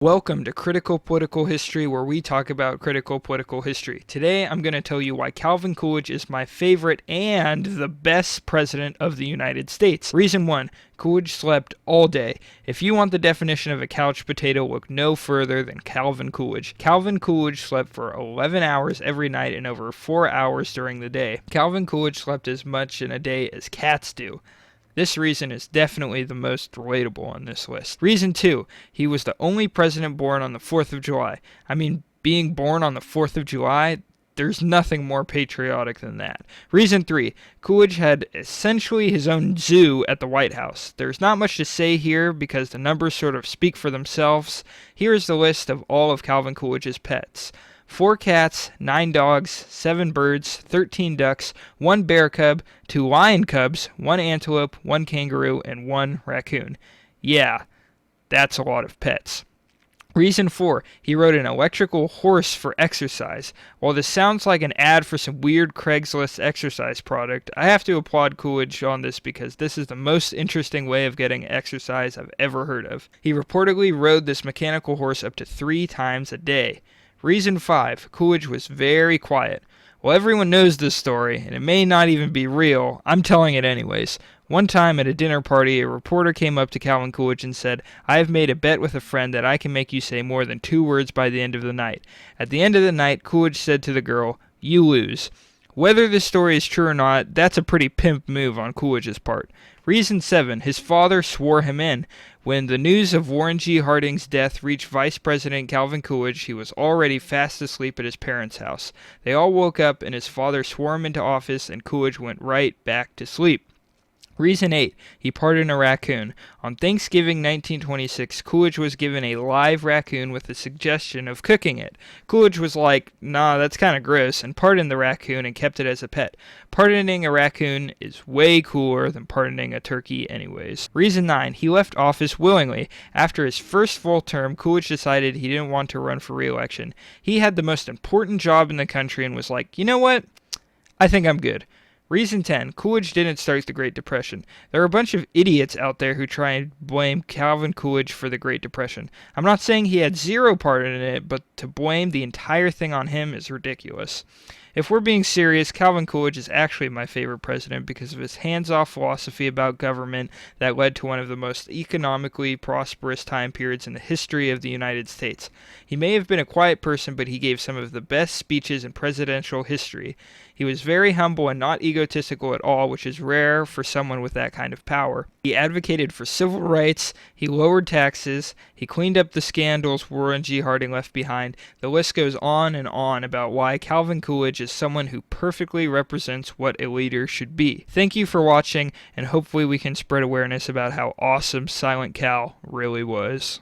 Welcome to Critical Political History, where we talk about critical political history. Today, I'm going to tell you why Calvin Coolidge is my favorite and the best president of the United States. Reason 1. Coolidge slept all day. If you want the definition of a couch potato, look no further than Calvin Coolidge. Calvin Coolidge slept for 11 hours every night and over 4 hours during the day. Calvin Coolidge slept as much in a day as cats do. This reason is definitely the most relatable on this list. Reason 2, he was the only president born on the 4th of July. Being born on the 4th of July, there's nothing more patriotic than that. Reason 3, Coolidge had essentially his own zoo at the White House. There's not much to say here because the numbers sort of speak for themselves. Here's the list of all of Calvin Coolidge's pets. 4 cats, 9 dogs, 7 birds, 13 ducks, 1 bear cub, 2 lion cubs, 1 antelope, 1 kangaroo, and 1 raccoon. Yeah, that's a lot of pets. Reason 4, he rode an electrical horse for exercise. While this sounds like an ad for some weird Craigslist exercise product, I have to applaud Coolidge on this because this is the most interesting way of getting exercise I've ever heard of. He reportedly rode this mechanical horse up to 3 times a day. Reason 5, Coolidge was very quiet. Well, everyone knows this story, and it may not even be real. I'm telling it anyways. One time at a dinner party, a reporter came up to Calvin Coolidge and said, "I have made a bet with a friend that I can make you say more than 2 words by the end of the night." At the end of the night, Coolidge said to the girl, "You lose." Whether this story is true or not, that's a pretty pimp move on Coolidge's part. Reason 7, his father swore him in. When the news of Warren G. Harding's death reached Vice President Calvin Coolidge, he was already fast asleep at his parents' house. They all woke up and his father swore him into office and Coolidge went right back to sleep. Reason 8, he pardoned a raccoon. On Thanksgiving 1926, Coolidge was given a live raccoon with the suggestion of cooking it. Coolidge was like, "Nah, that's kind of gross," and pardoned the raccoon and kept it as a pet. Pardoning a raccoon is way cooler than pardoning a turkey anyways. Reason 9, he left office willingly. After his first full term, Coolidge decided he didn't want to run for re-election. He had the most important job in the country and was like, "You know what? I think I'm good." Reason 10, Coolidge didn't start the Great Depression. There are a bunch of idiots out there who try and blame Calvin Coolidge for the Great Depression. I'm not saying he had zero part in it, but to blame the entire thing on him is ridiculous. If we're being serious, Calvin Coolidge is actually my favorite president because of his hands-off philosophy about government that led to one of the most economically prosperous time periods in the history of the United States. He may have been a quiet person, but he gave some of the best speeches in presidential history. He was very humble and not egotistical at all, which is rare for someone with that kind of power. He advocated for civil rights, he lowered taxes, he cleaned up the scandals Warren G. Harding left behind. The list goes on and on about why Calvin Coolidge is someone who perfectly represents what a leader should be. Thank you for watching, and hopefully we can spread awareness about how awesome Silent Cal really was.